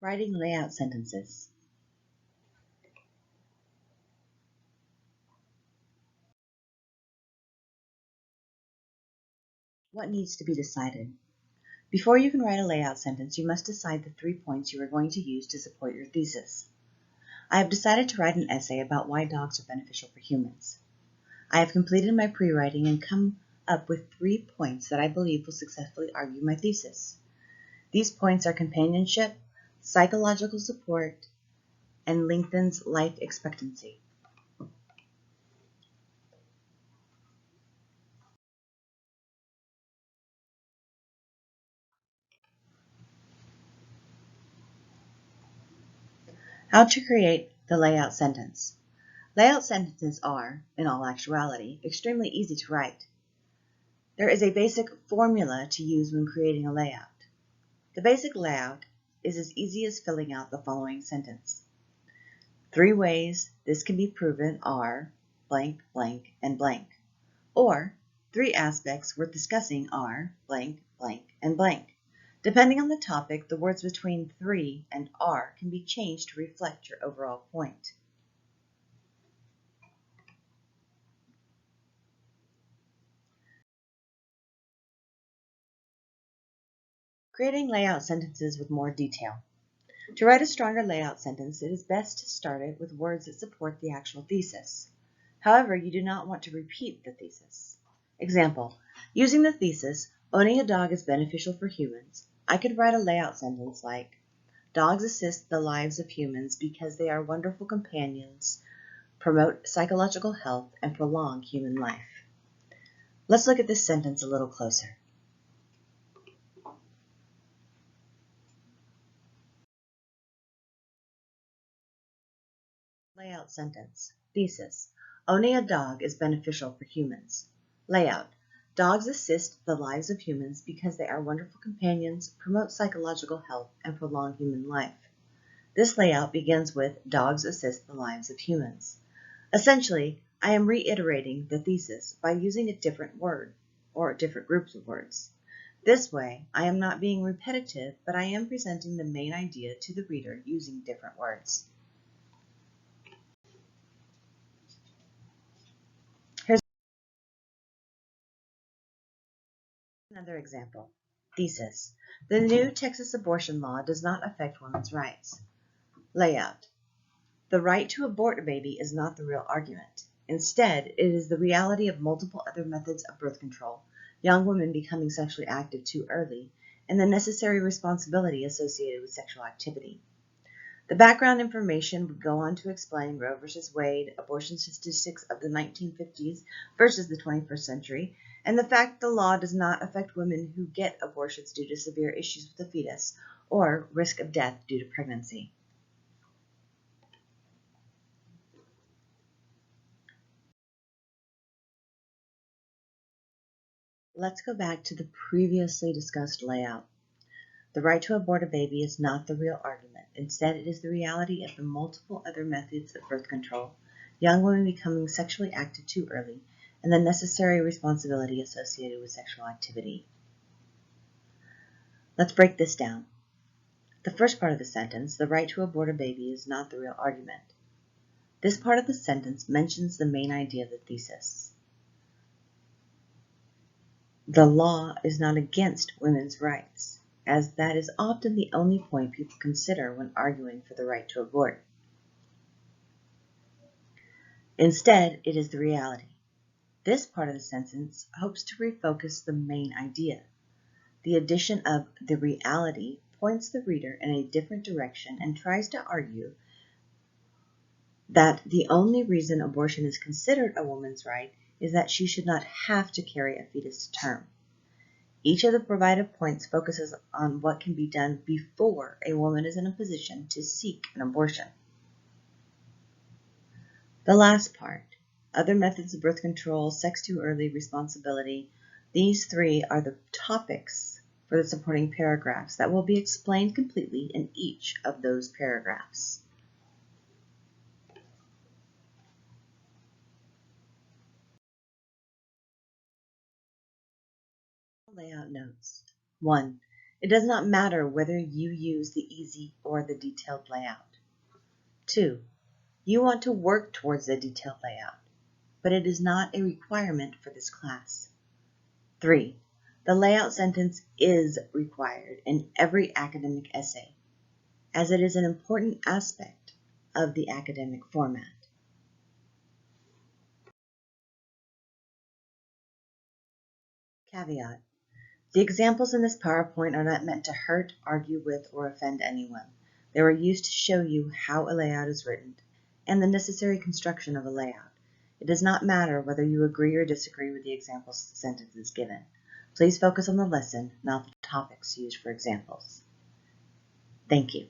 Writing layout sentences. What needs to be decided? Before you can write a layout sentence, you must decide the 3 points you are going to use to support your thesis. I have decided to write an essay about why dogs are beneficial for humans. I have completed my pre-writing and come up with 3 points that I believe will successfully argue my thesis. These points are companionship, psychological support, and lengthens life expectancy. How to create the layout sentence. Layout sentences are, in all actuality, extremely easy to write. There is a basic formula to use when creating a layout. The basic layout is as easy as filling out the following sentence. 3 ways this can be proven are blank, blank, and blank. Or 3 aspects worth discussing are blank, blank, and blank. Depending on the topic, the words between 3 and are can be changed to reflect your overall point. Creating layout sentences with more detail. To write a stronger layout sentence, it is best to start it with words that support the actual thesis. However, you do not want to repeat the thesis. Example, using the thesis, owning a dog is beneficial for humans, I could write a layout sentence like, dogs assist the lives of humans because they are wonderful companions, promote psychological health, and prolong human life. Let's look at this sentence a little closer. Layout sentence. Thesis. Owning a dog is beneficial for humans. Layout. Dogs assist the lives of humans because they are wonderful companions, promote psychological health, and prolong human life. This layout begins with dogs assist the lives of humans. Essentially, I am reiterating the thesis by using a different word or different groups of words. This way, I am not being repetitive, but I am presenting the main idea to the reader using different words. Here's another example. Thesis. The new Texas abortion law does not affect women's rights. Layout. The right to abort a baby is not the real argument. Instead, it is the reality of multiple other methods of birth control, young women becoming sexually active too early, and the necessary responsibility associated with sexual activity. The background information would go on to explain Roe v. Wade, abortion statistics of the 1950s versus the 21st century, and the fact the law does not affect women who get abortions due to severe issues with the fetus or risk of death due to pregnancy. Let's go back to the previously discussed layout. The right to abort a baby is not the real argument. Instead, it is the reality of the multiple other methods of birth control, young women becoming sexually active too early, and the necessary responsibility associated with sexual activity. Let's break this down. The first part of the sentence, the right to abort a baby, is not the real argument. This part of the sentence mentions the main idea of the thesis. The law is not against women's rights, as that is often the only point people consider when arguing for the right to abort. Instead, it is the reality. This part of the sentence hopes to refocus the main idea. The addition of the reality points the reader in a different direction and tries to argue that the only reason abortion is considered a woman's right is that she should not have to carry a fetus to term. Each of the provided points focuses on what can be done before a woman is in a position to seek an abortion. The last part, other methods of birth control, sex too early, responsibility, these 3 are the topics for the supporting paragraphs that will be explained completely in each of those paragraphs. Layout notes. 1. It does not matter whether you use the easy or the detailed layout. 2. You want to work towards the detailed layout, but it is not a requirement for this class. 3. The layout sentence is required in every academic essay, as it is an important aspect of the academic format. Caveat: the examples in this PowerPoint are not meant to hurt, argue with, or offend anyone. They were used to show you how a layout is written and the necessary construction of a layout. It does not matter whether you agree or disagree with the example sentences given. Please focus on the lesson, not the topics used for examples. Thank you.